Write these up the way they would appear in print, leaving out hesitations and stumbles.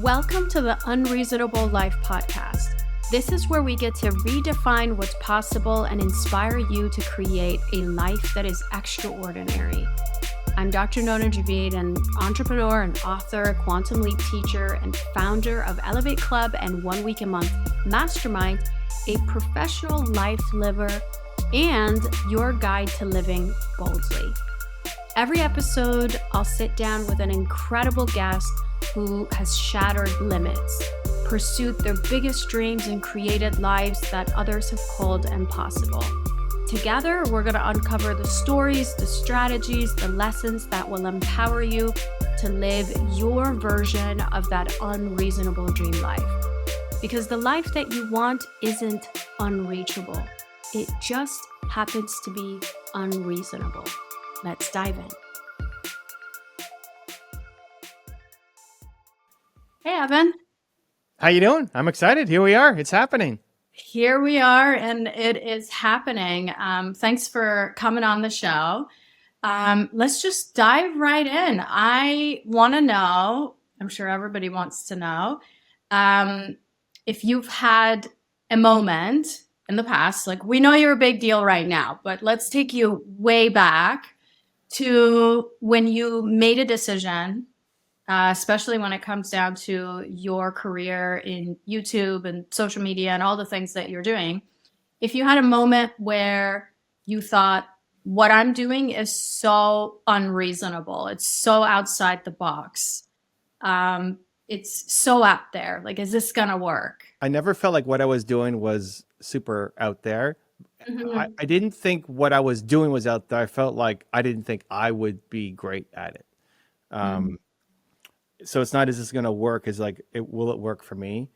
Welcome to the Unreasonable Life podcast. This is where we get to redefine what's possible and inspire you to create a life that is extraordinary. I'm Dr. Nona Javid, an entrepreneur and author, quantum leap teacher, and founder of Elevate Club and 1 Week a Month Mastermind, a professional life liver, and your guide to living boldly. Every episode, I'll sit down with an incredible guest who has shattered limits, pursued their biggest dreams, and created lives that others have called impossible. Together, we're going to uncover the stories, the strategies, the lessons that will empower you to live your version of that unreasonable dream life. Because the life that you want isn't unreachable. It just happens to be unreasonable. Let's dive in. Hey, Evan. How you doing? I'm excited. Here we are. It's happening. Here we are, and it is happening. Thanks for coming on the show. Let's just dive right in. I want to know, I'm sure everybody wants to know, if you've had a moment in the past, like we know you're a big deal right now, but let's take you way back to when you made a decision, especially when it comes down to your career in YouTube and social media and all the things that you're doing. If you had a moment where you thought, what I'm doing is so unreasonable, it's so outside the box, it's so out there, like, is this gonna work? I never felt like what I was doing was super out there. I didn't think what I was doing was out there. I felt like I didn't think I would be great at it. So it's not, is this going to work? It's like, will it work for me?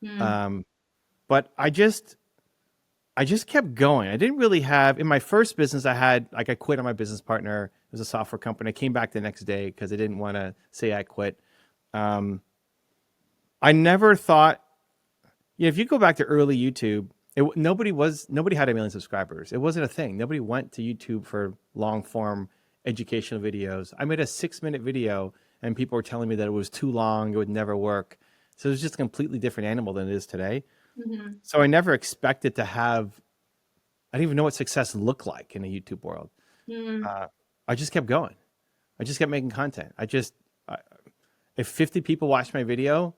But I just kept going. I didn't really have, in my first business, I quit on my business partner. It was a software company. I came back the next day because I didn't want to say I quit. I never thought, if you go back to early YouTube, nobody had 1 million subscribers. It wasn't a thing. Nobody went to YouTube for long form educational videos. I made a 6-minute video and people were telling me that it was too long, it would never work. So it was just a completely different animal than it is today. So I never expected to have, I didn't even know what success looked like in a YouTube world. I just kept going. I just kept making content. If 50 people watched my video,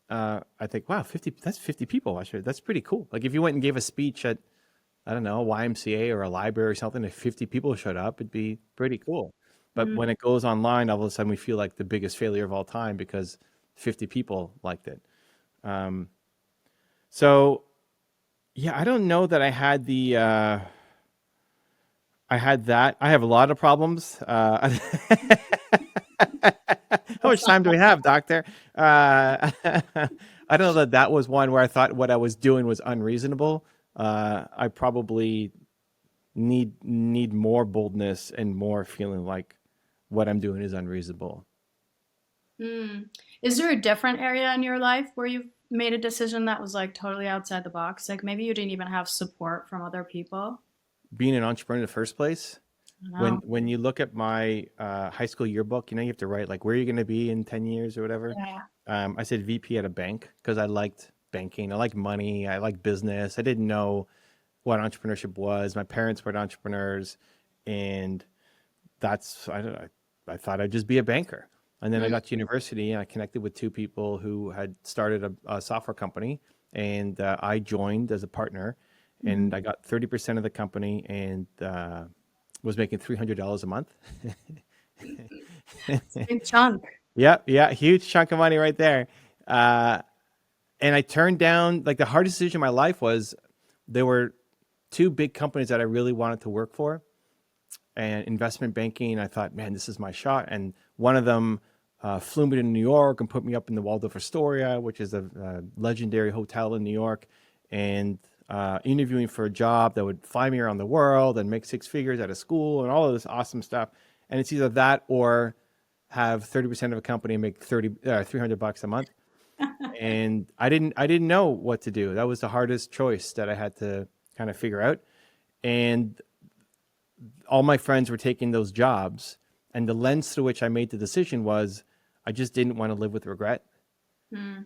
I think, wow, that's 50 people watched it. That's pretty cool. Like if you went and gave a speech at, I don't know, a YMCA or a library or something, if 50 people showed up, it'd be pretty cool. But when it goes online, all of a sudden we feel like the biggest failure of all time because 50 people liked it. So yeah, I don't know that I had that. I have a lot of problems. How much time do we have, doctor? I don't know that was one where I thought what I was doing was unreasonable. I probably need more boldness and more feeling like what I'm doing is unreasonable. Is there a different area in your life where you've made a decision that was like totally outside the box? Like maybe you didn't even have support from other people? Being an entrepreneur in the first place, when you look at my high school yearbook, you have to write like where you're going to be in 10 years or whatever. Yeah. I said VP at a bank because I liked banking. I like money. I like business. I didn't know what entrepreneurship was. My parents were entrepreneurs, and I thought I'd just be a banker. And then I got to university and I connected with 2 people who had started a software company, and I joined as a partner, and I got 30% of the company and was making $300 a month. It's a big chunk. Yeah, huge chunk of money right there. And I turned down, like the hardest decision in my life was there were 2 big companies that I really wanted to work for, and investment banking. I thought, man, this is my shot. And one of them flew me to New York and put me up in the Waldorf Astoria, which is a legendary hotel in New York, and interviewing for a job that would fly me around the world and make 6 figures out of school and all of this awesome stuff. And it's either that or have 30% of a company and make $300 a month. And I didn't know what to do. That was the hardest choice that I had to kind of figure out. And all my friends were taking those jobs, and the lens through which I made the decision was I just didn't want to live with regret. Mm.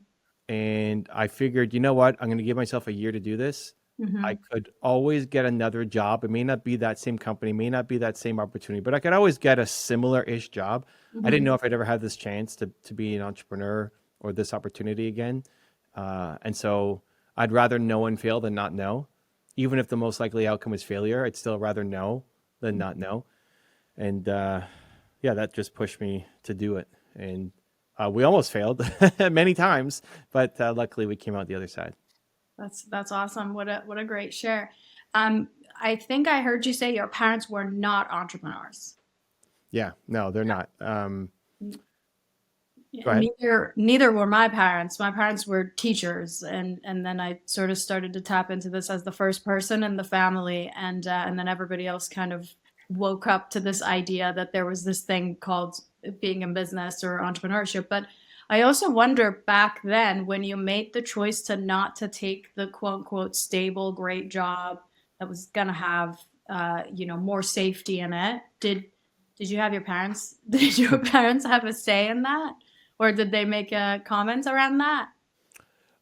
And I figured, you know what? I'm going to give myself a year to do this. I Mhm. could always get another job. It may not be that same company, may not be that same opportunity, but I could always get a similar-ish job. I didn't Mhm. know if I'd ever have this chance to be an entrepreneur or this opportunity again. And so I'd rather know and fail than not know. Even if the most likely outcome is failure, I'd still rather know than not know. And yeah, that just pushed me to do it. And we almost failed many times, but luckily we came out the other side. That's awesome. What a great share. Um, I think I heard you say your parents were not entrepreneurs. Yeah, no, they're not. Go ahead. Neither were my parents. My parents were teachers, and then I sort of started to tap into this as the first person in the family, and then everybody else kind of woke up to this idea that there was this thing called being in business or entrepreneurship. But I also wonder back then when you made the choice to not to take the quote unquote stable, great job that was gonna have more safety in it. Did you have your parents? Did your parents have a say in that? Or did they make a comment around that?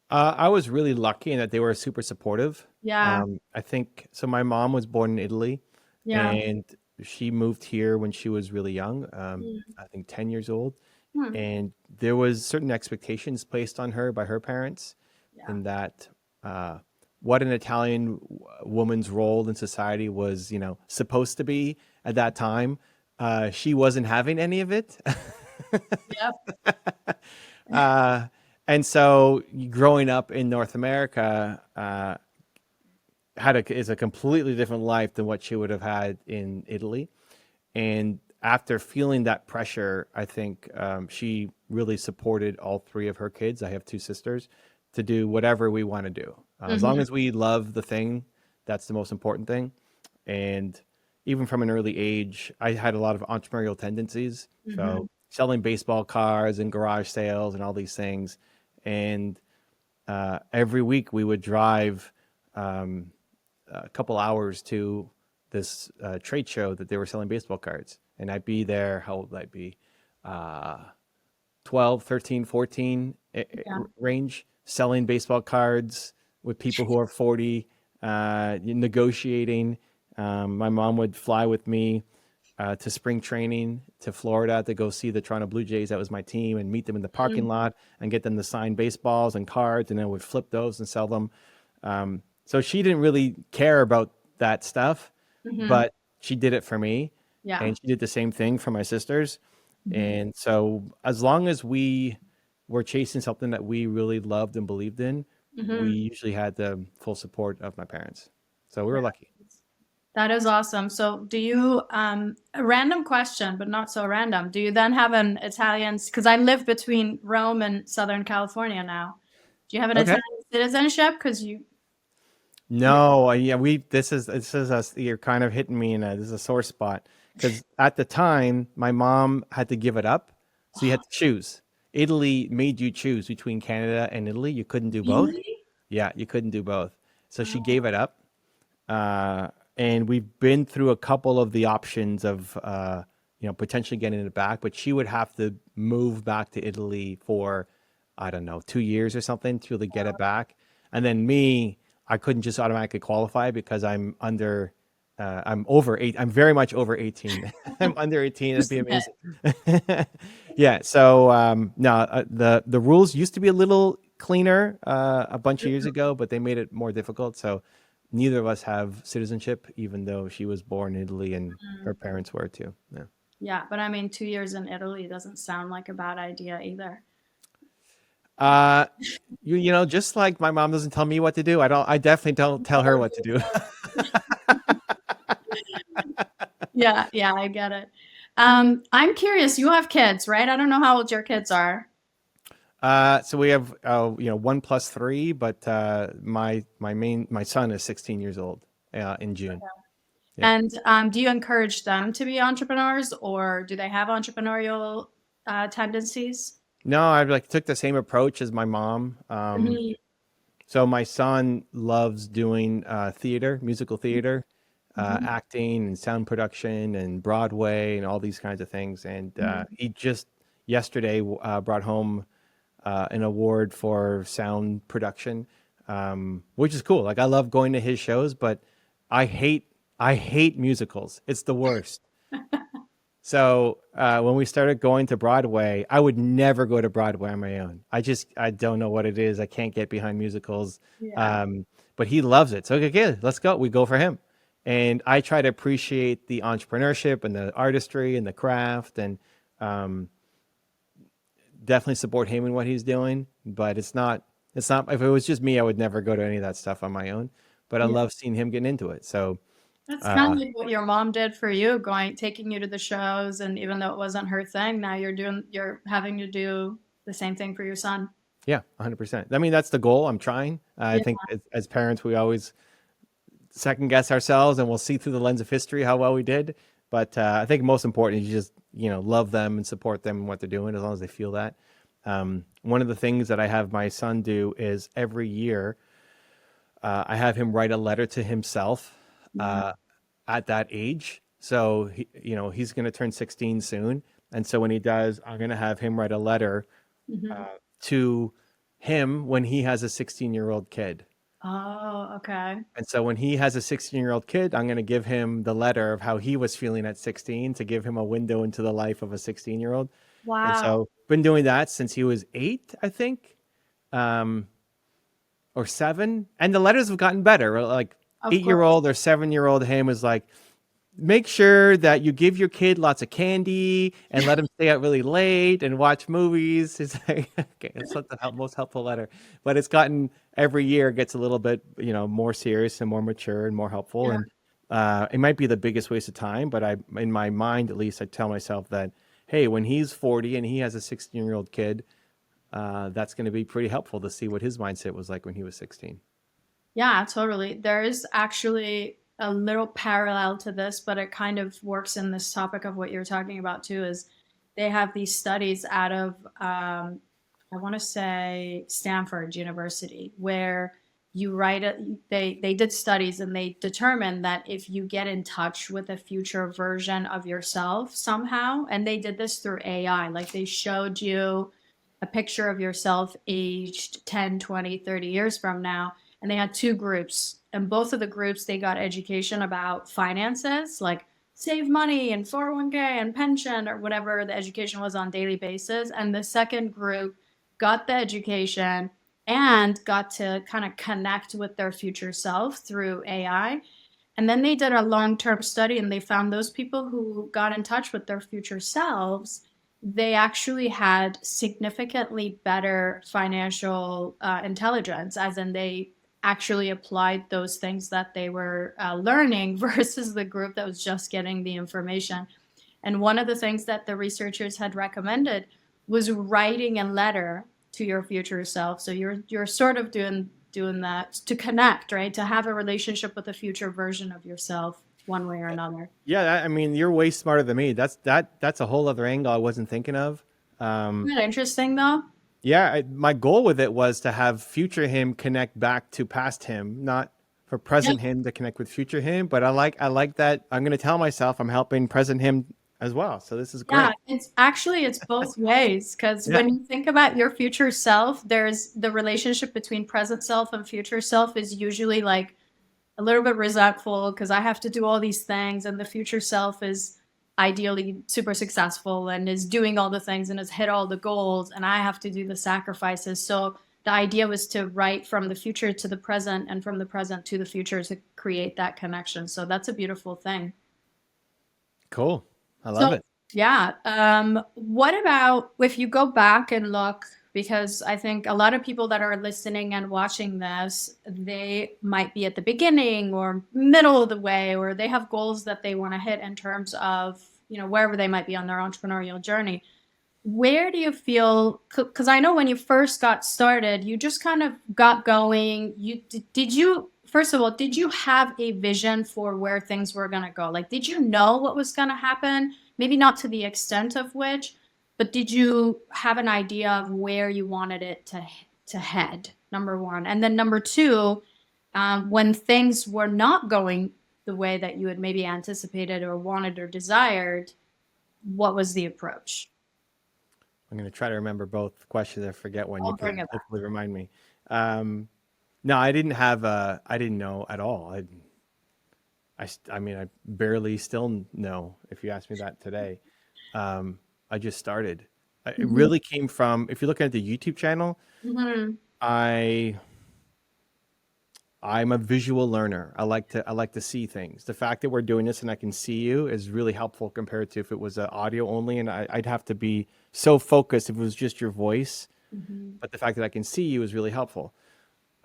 I was really lucky in that they were super supportive. Yeah, I think so. My mom was born in Italy, yeah. and she moved here when she was really young. Mm, I think 10 years old, hmm, and there was certain expectations placed on her by her parents, yeah. in that what an Italian woman's role in society was, supposed to be at that time. She wasn't having any of it. Yep. uh, and so growing up in North America is a completely different life than what she would have had in Italy. And after feeling that pressure, I think she really supported all three of her kids. I have two sisters, to do whatever we want to do. As long Hmm. as we love the thing, that's the most important thing. And even from an early age, I had a lot of entrepreneurial tendencies. Hmm. So selling baseball cards and garage sales and all these things. And every week we would drive um, a couple hours to this trade show that they were selling baseball cards. And I'd be there, how old would I be? Uh, 12, 13, 14 Yeah. range, selling baseball cards with people who are 40, negotiating. My mom would fly with me to spring training to Florida to go see the Toronto Blue Jays. That was my team, and meet them in the parking Mm, lot and get them to sign baseballs and cards, and then would flip those and sell them. So she didn't really care about that stuff, hmm. but she did it for me, Yeah. and she did the same thing for my sisters. Hmm. And so as long as we were chasing something that we really loved and believed in, we Hmm. usually had the full support of my parents. So we were lucky. That is awesome. So, do you, a random question, but not so random, do you then have an Italian, because I live between Rome and Southern California now. Do you have an Okay. Italian citizenship? Because you're, No, yeah, this is us. You're kind of hitting me this is a sore spot, because at the time my mom had to give it up, so you had to choose. Italy made you choose between Canada and Italy. You couldn't do both. really? Yeah, you couldn't do both. So she Oh, gave it up. And we've been through a couple of the options of potentially getting it back, but she would have to move back to Italy for, I don't know, 2 years or something to really get it back. And then me, I couldn't just automatically qualify because I'm over eight. I'm very much over 18. I'm under 18. That'd be amazing. Yeah. So no, the rules used to be a little cleaner a bunch of years ago, but they made it more difficult. So neither of us have citizenship, even though she was born in Italy and her parents were too. Yeah. yeah, but I mean, 2 years in Italy doesn't sound like a bad idea either. Uh, just like my mom doesn't tell me what to do, I definitely don't tell her what to do. Yeah, yeah, I get it. I'm curious, you have kids, right? I don't know how old your kids are. So we have, 1 plus 3, but my son is 16 years old in June. Yeah. And do you encourage them to be entrepreneurs or do they have entrepreneurial tendencies? No, I like took the same approach as my mom. Mhm. So my son loves doing theater, musical theater, Mhm. acting and sound production and Broadway and all these kinds of things. And Mhm. he just yesterday brought home an award for sound production, which is cool. Like I love going to his shows, but I hate I hate musicals. It's the worst. So when we started going to Broadway, I would never go to Broadway on my own. I don't know what it is. I can't get behind musicals. Yeah. Um, but he loves it. So okay, let's go. We go for him. And I try to appreciate the entrepreneurship and the artistry and the craft, and um, definitely support him in what he's doing. But it's not. If it was just me, I would never go to any of that stuff on my own. But I Yeah. love seeing him getting into it. So That's kind uh, of like what your mom did for you, taking you to the shows, and even though it wasn't her thing, now you're having to do the same thing for your son. yeah, 100%. I mean, that's the goal. I'm trying. I Yeah. think as parents, we always second guess ourselves, and we'll see through the lens of history how well we did. But I think most important is you just love them and support them in what they're doing as long as they feel that. One of the things that I have my son do is every year I have him write a letter to himself Yeah. uh, at that age. So he's going to turn 16 soon, and so when he does, I'm going to have him write a letter Hmm. to him when he has a 16-year-old kid. Oh, okay. And so when he has a 16-year-old kid, I'm going to give him the letter of how he was feeling at 16 to give him a window into the life of a 16-year-old. And Wow. so been doing that since he was 8, I think, um, or 7. And the letters have gotten better. Like Of course. 8-year-old or 7-year-old him is like, make sure that you give your kid lots of candy and let him stay out really late and watch movies. It's like, okay, it's not the most helpful letter, but it's gotten every year gets a little bit, more serious and more mature and more helpful. Yeah. And it might be the biggest waste of time, but in my mind, at least I tell myself that, hey, when he's 40 and he has a 16-year-old kid, that's going to be pretty helpful to see what his mindset was like when he was 16. Yeah, totally. There is actually a little parallel to this, but it kind of works in this topic of what you're talking about too, is they have these studies out of, I want to say Stanford University, where you write it, they did studies and they determined that if you get in touch with a future version of yourself somehow, and they did this through AI, like they showed you a picture of yourself aged 10, 20, 30 years from now, and they had two groups, and both of the groups they got education about finances, like save money and 401k and pension or whatever the education was on daily basis, and the second group got the education and got to kind of connect with their future self through AI. And then they did a long-term study and they found those people who got in touch with their future selves, they actually had significantly better financial intelligence, as in they actually applied those things that they were learning versus the group that was just getting the information. And one of the things that the researchers had recommended was writing a letter to your future self. So you're sort of doing that to connect, right? To have a relationship with a future version of yourself, one way or another. Yeah, I mean, you're way smarter than me. That's a whole other angle I wasn't thinking of. Isn't that interesting though? Yeah, my goal with it was to have future him connect back to past him, not for Yeah. present him to connect with future him. But I like that. I'm going to tell myself I'm helping present him as well. So this is Yeah, great. it's both ways, because Yeah, when you think about your future self, there's the relationship between present self and future self is usually like a little bit resentful because I have to do all these things, and the future self is ideally super successful and is doing all the things and has hit all the goals, and I have to do the sacrifices. So the idea was to write from the future to the present and from the present to the future to create that connection. So that's a beautiful thing. cool. I love So, it. yeah. What about if you go back and look? Because I think a lot of people that are listening and watching this, they might be at the beginning or middle of the way, or they have goals that they want to hit in terms of, wherever they might be on their entrepreneurial journey. Where do you feel? Because I know when you first got started, you just kind of got going. Did you, first of all, did you have a vision for where things were going to go? Like, did you know what was going to happen? Maybe not to the extent of which, but did you have an idea of where you wanted it to head? Number one, and then number two, when things were not going the way that you had maybe anticipated or wanted or desired, what was the approach? I'm going to try to remember both questions. I forget one. You I'll bring can it back. hopefully remind me. No, I didn't have I didn't know at all. I mean, I barely still know if you ask me that today. I just started. It Mhm. really came from, if you're looking at the YouTube channel, Mhm. I I'm a visual learner. I like to see things. The fact that we're doing this and I can see you is really helpful compared to if it was audio only, and I'd have to be so focused if it was just your voice. Mhm. But the fact that I can see you is really helpful.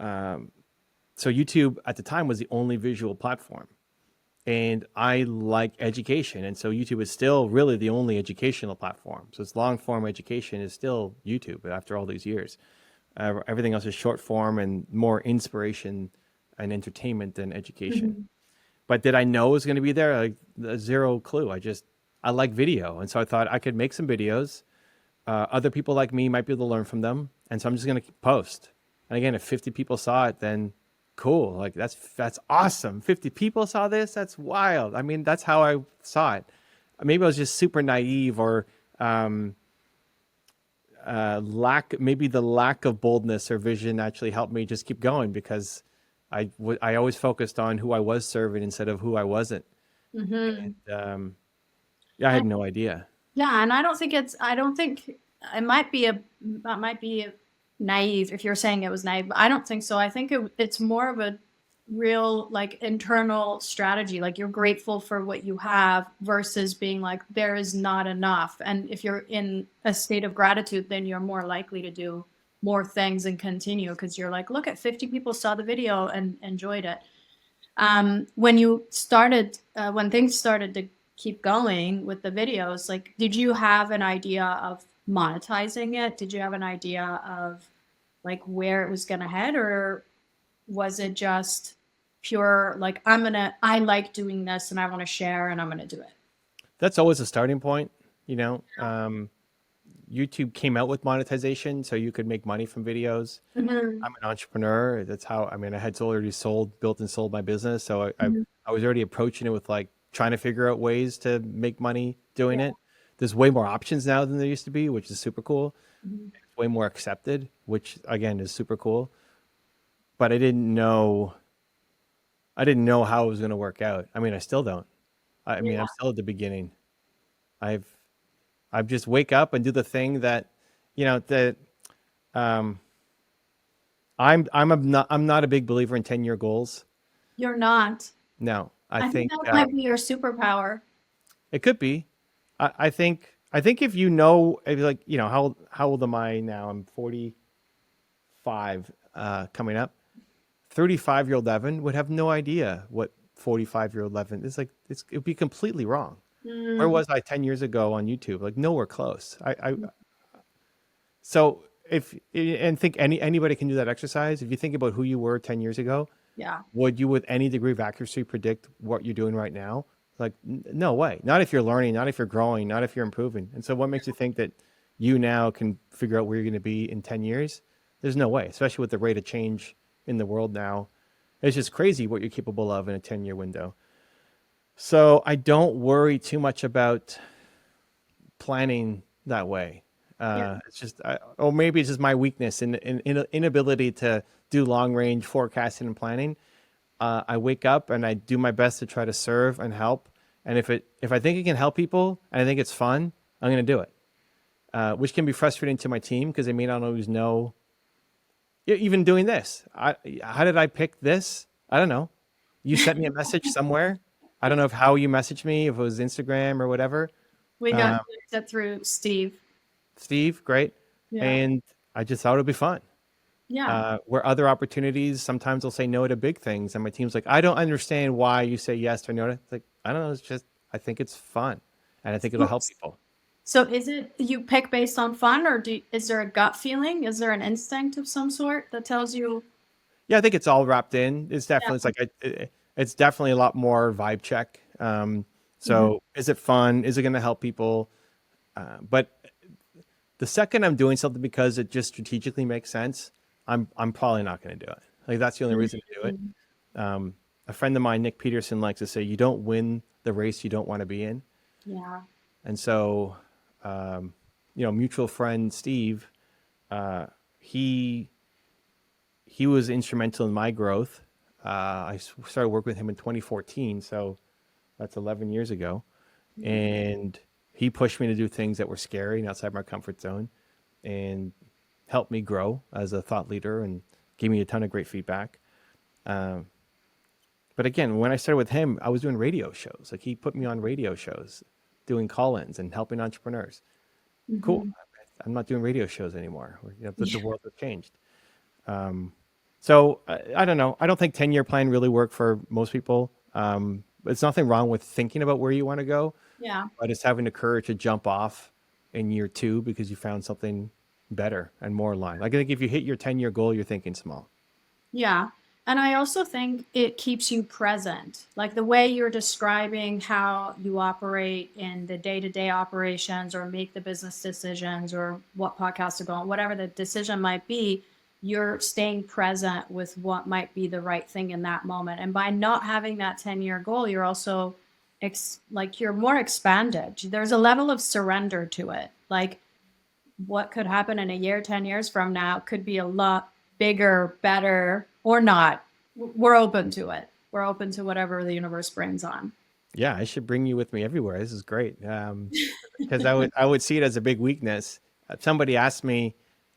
Um, so YouTube at the time was the only visual platform, and I like education, and so YouTube is still really the only educational platform. So it's long form education is still YouTube after all these years. Everything else is short form and more inspiration and entertainment than education. Mhm. But did I know it was going to be there? Like, zero clue. I like video, and so I thought I could make some videos. Other people like me might be able to learn from them, and so I'm just going to post. And again, if 50 people saw it, then cool. Like that's awesome. 50 people saw this. That's wild. I mean, that's how I saw it. Maybe I was just super naive, or um, maybe the lack of boldness or vision actually helped me just keep going, because I always focused on who I was serving instead of who I wasn't. Mhm. And yeah, I I, had no idea. yeah, and I don't think it might be that might be naive if you're saying it was naive, but I don't think so. I think it's more of a real like internal strategy. Like you're grateful for what you have versus being like there is not enough. And if you're in a state of gratitude, then you're more likely to do more things and continue because you're like, look at 50 people saw the video and enjoyed it. When you started, when things started to keep going with the videos, like, did you have an idea of monetizing it? Did you have an idea of like where it was going to head, or was it just pure, like, I like doing this and I want to share and I'm going to do it? That's always a starting point, you know. YouTube came out with monetization, so you could make money from videos. Mhm. I'm an entrepreneur. That's how, I mean, I had already built and sold my business. So Mhm. I was already approaching it with like trying to figure out ways to make money doing Yeah. it. There's way more options now than there used to be, which is super cool. Mhm. It's way more accepted, which again is super cool. But I didn't know how it was going to work out. I mean, I still don't. I mean, Yeah. I'm still at the beginning. I've, I've just wake up and do the thing that, that, um, I'm not a big believer in 10-year goals. You're not. No, I I think think that might be your superpower. it could be. I think if if like, how old am I now? I'm 45, coming up. 35-year-old Evan would have no idea what 45-year-old Evan is like. It'd be completely wrong. Where Mm. was I 10 years ago on YouTube? Like nowhere close. So if and think anybody can do that exercise. If you think about who you were 10 years ago, Yeah. would you with any degree of accuracy predict what you're doing right now? Like no way. Not if you're learning, not if you're growing, not if you're improving. And so what makes you think that you now can figure out where you're going to be in 10 years? There's no way, especially with the rate of change in the world now. It's just crazy what you're capable of in a 10-year window. So I don't worry too much about planning that way. Yeah. It's just, or maybe it's just my weakness in inability to do long range forecasting and planning. I wake up and I do my best to try to serve and help. And if I think it can help people and I think it's fun, I'm going to do it. Which can be frustrating to my team because they may not always know. Even doing this, how did I pick this? I don't know. You sent me a message somewhere. I don't know if how you messaged me, if it was Instagram or whatever. We got Uh, that through Steve. Steve, great. Yeah. And I just thought it'd be fun. Yeah. Where other opportunities, sometimes they'll say no to big things. And my team's like, I don't understand why you say yes or no. It's like, I don't know. It's just, I think it's fun. And I think it'll help people. So is it you pick based on fun, or is there a gut feeling? Is there an instinct of some sort that tells you? Yeah, I think it's all wrapped in. It's definitely, it's Yeah. like, it's definitely a lot more vibe check. Mhm. So is it fun? Is it going to help people? But the second I'm doing something because it just strategically makes sense, I'm probably not going to do it. Like that's the only reason to do it. Mhm. A friend of mine, Nick Peterson, likes to say, "You don't win the race you don't want to be in." Yeah. And so, um, mutual friend Steve, he was instrumental in my growth. I started working with him in 2014, so that's 11 years ago. And he pushed me to do things that were scary and outside my comfort zone, and helped me grow as a thought leader and gave me a ton of great feedback. But again, when I started with him, I was doing radio shows. Like, he put me on radio shows, doing call-ins and helping entrepreneurs. Cool. I'm not doing radio shows anymore. The world has changed. So I don't know. I don't think 10-year plan really worked for most people. It's nothing wrong with thinking about where you want to go. Yeah. But it's having the courage to jump off in year 2 because you found something better and more aligned. Like, I think if you hit your 10-year goal, you're thinking small. Yeah. And I also think it keeps you present. Like the way you're describing how you operate in the day-to-day operations or make the business decisions or what podcast to go on, whatever the decision might be, you're staying present with what might be the right thing in that moment. And by not having that 10-year goal, you're also you're more expanded. There's a level of surrender to it. Like, what could happen in a year, 10 years from now could be a lot bigger, better, or not. We're open to it. We're open to whatever the universe brings on. Yeah, I should bring you with me everywhere. This is great. Because I would see it as a big weakness. Somebody asked me,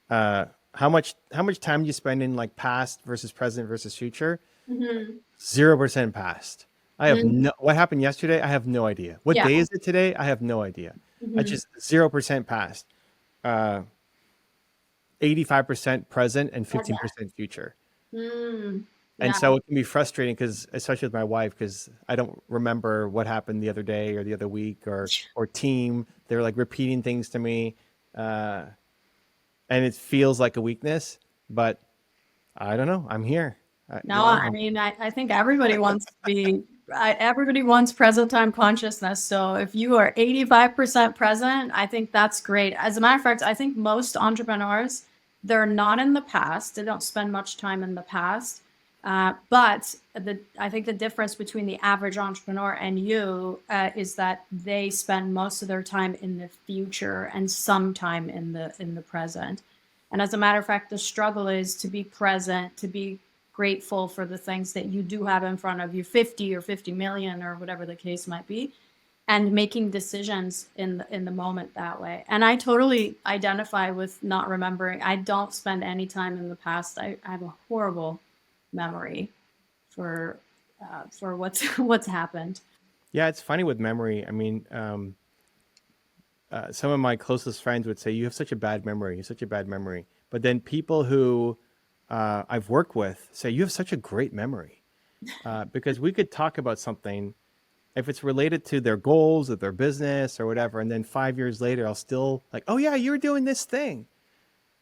how much time do you spend in like past versus present versus future? 0% past. I have what happened yesterday? I have no idea. What day is it today? I have no idea. I just 0% past. 85% present and 15% future. And so it can be frustrating because, especially with my wife, because I don't remember what happened the other day or the other week or team. They're like repeating things to me. And it feels like a weakness, but I don't know. I'm here. I think everybody wants to be, everybody wants present time consciousness. So if you are 85% present, I think that's great. As a matter of fact, I think most entrepreneurs, they're not in the past. They don't spend much time in the past. But I think the difference between the average entrepreneur and you is that they spend most of their time in the future and some time in the present. And as a matter of fact, the struggle is to be present, to be grateful for the things that you do have in front of you, 50 or 50 million or whatever the case might be, and making decisions in the moment that way. And I totally identify with not remembering. I don't spend any time in the past. I have a horrible memory for what's happened. Yeah, it's funny with memory. I mean, some of my closest friends would say, you have such a bad memory. You have such a bad memory. But then people who I've worked with say, you have such a great memory. Because we could talk about something, if it's related to their goals or their business or whatever, and then 5 years later, I'll still like, oh yeah, you were doing this thing.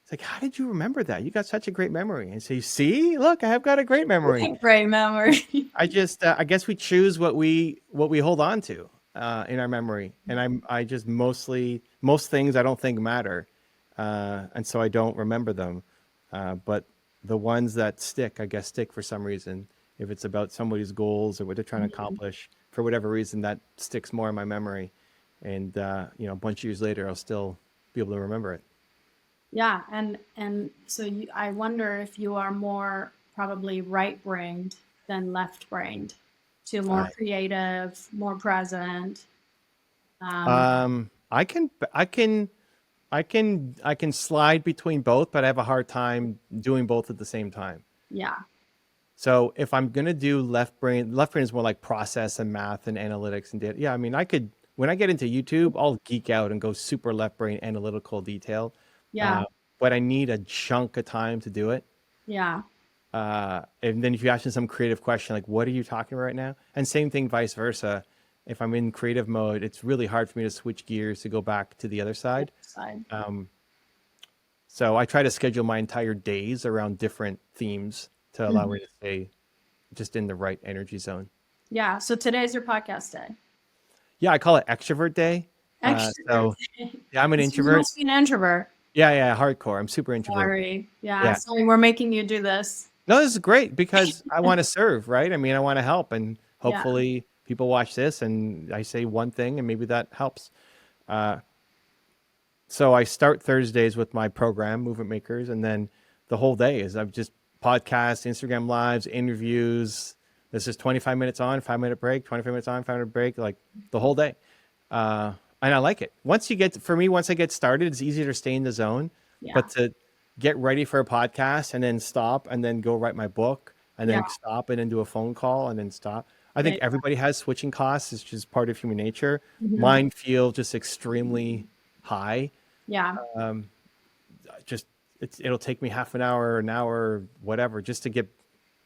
It's like, how did you remember that? You got such a great memory. And say, see, look, I have got a great memory. Great memory. I guess we choose what we hold on to in our memory. And most things I don't think matter. And so I don't remember them. But the ones that stick, I guess, stick for some reason. If it's about somebody's goals or what they're trying to accomplish, for whatever reason, that sticks more in my memory. And, a bunch of years later, I'll still be able to remember it. Yeah. And so I wonder if you are more probably right-brained than left-brained, to more creative, more present. I can slide between both, but I have a hard time doing both at the same time. Yeah. So if I'm going to do left brain is more like process and math and analytics and data. Yeah. I mean, when I get into YouTube, I'll geek out and go super left brain analytical detail. Yeah. But I need a chunk of time to do it. Yeah. And then if you ask me some creative question, like, what are you talking about right now? And same thing, vice versa. If I'm in creative mode, it's really hard for me to switch gears to go back to the other side. So I try to schedule my entire days around different themes to allow me to stay just in the right energy zone. Yeah. So today's your podcast day. Yeah, I call it extrovert day. So yeah, I'm an introvert. You must be an introvert. Yeah, hardcore. I'm super introverted. Sorry. Yeah. Sorry, we're making you do this. No, this is great because I want to serve, right? I mean, I want to help, and hopefully people watch this and I say one thing and maybe that helps. So I start Thursdays with my program, Movement Makers, and then the whole day is I've just podcasts, Instagram lives, interviews. This is 25 minutes on, 5-minute break, 25 minutes on, 5-minute break, like the whole day. And I like it. Once I get started, it's easier to stay in the zone, Yeah. but to get ready for a podcast and then stop and then go write my book and then Yeah. stop and then do a phone call and then stop. I think Yeah. everybody has switching costs. It's just part of human nature. Mhm. Mine feel just extremely high. Yeah. It'll take me half an hour, whatever, just to get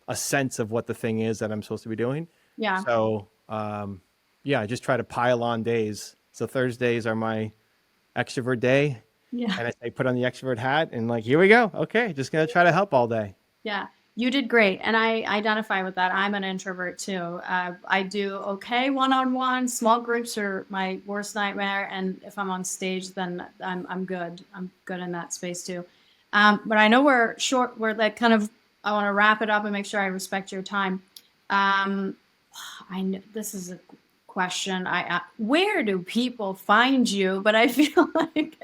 a sense of what the thing is that I'm supposed to be doing. Yeah. So, I just try to pile on days. So Thursdays are my extrovert day, Yeah. and I put on the extrovert hat and like, here we go. Okay, just gonna try to help all day. Yeah. You did great. And I identify with that. I'm an introvert too. I do okay one-on-one. Small groups are my worst nightmare. And if I'm on stage, then I'm good. I'm good in that space too. But I know we're short. We're like kind of, I want to wrap it up and make sure I respect your time. I know this is a question. Where do people find you? But I feel like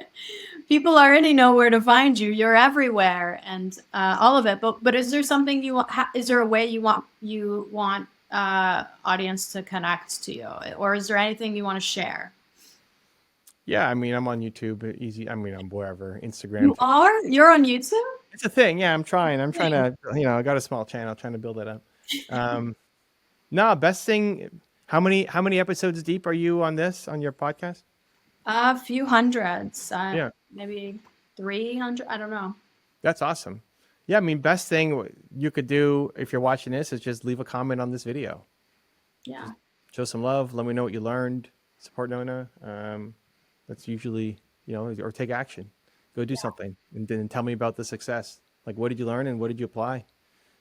people already know where to find you. You're everywhere, and all of it. But is there something you want? Is there a way you want audience to connect to you, or is there anything you want to share? Yeah, I mean, I'm on YouTube. Easy. I mean, I'm wherever. Instagram. You are? You're on YouTube? It's a thing. Yeah, I'm trying to. I got a small channel, trying to build it up. No, best thing. How many episodes deep are you on your podcast? A few hundreds. Yeah. Maybe 300. I don't know. That's awesome. Yeah, I mean, best thing you could do if you're watching this is just leave a comment on this video. Yeah. Show some love. Let me know what you learned. Support Nona. That's usually, or take action. Go do something and then tell me about the success. Like, what did you learn and what did you apply?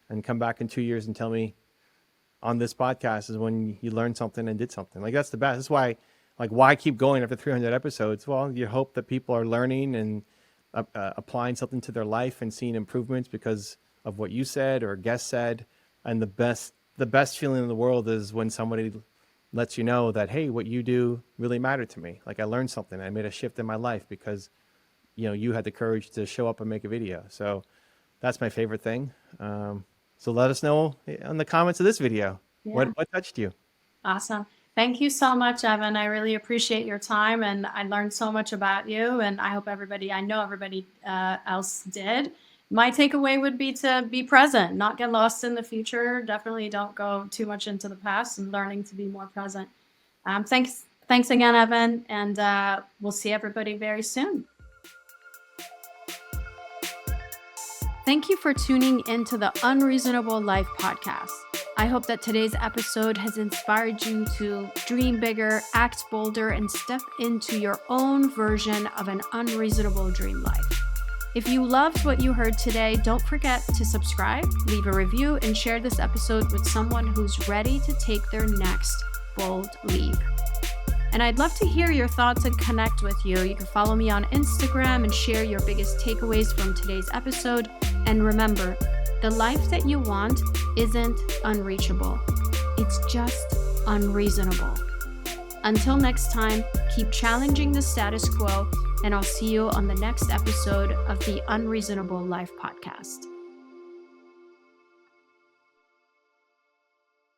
And come back in 2 years and tell me on this podcast is when you learned something and did something. Like, that's the best. That's why keep going after 300 episodes? Well, you hope that people are learning and applying something to their life and seeing improvements because of what you said or a guest said. And the best feeling in the world is when somebody lets you know that, hey, what you do really mattered to me. Like, I learned something. I made a shift in my life because, you had the courage to show up and make a video. So that's my favorite thing. So let us know in the comments of this video, what touched you. Awesome. Thank you so much, Evan. I really appreciate your time, and I learned so much about you, and I hope everybody else did. My takeaway would be to be present, not get lost in the future. Definitely don't go too much into the past, and learning to be more present. Thanks again, Evan, and we'll see everybody very soon. Thank you for tuning into the Unreasonable Life podcast. I hope that today's episode has inspired you to dream bigger, act bolder, and step into your own version of an unreasonable dream life. If you loved what you heard today, don't forget to subscribe, leave a review, and share this episode with someone who's ready to take their next bold leap. And I'd love to hear your thoughts and connect with you. You can follow me on Instagram and share your biggest takeaways from today's episode. And remember, the life that you want isn't unreachable. It's just unreasonable. Until next time, keep challenging the status quo, and I'll see you on the next episode of the Unreasonable Life podcast.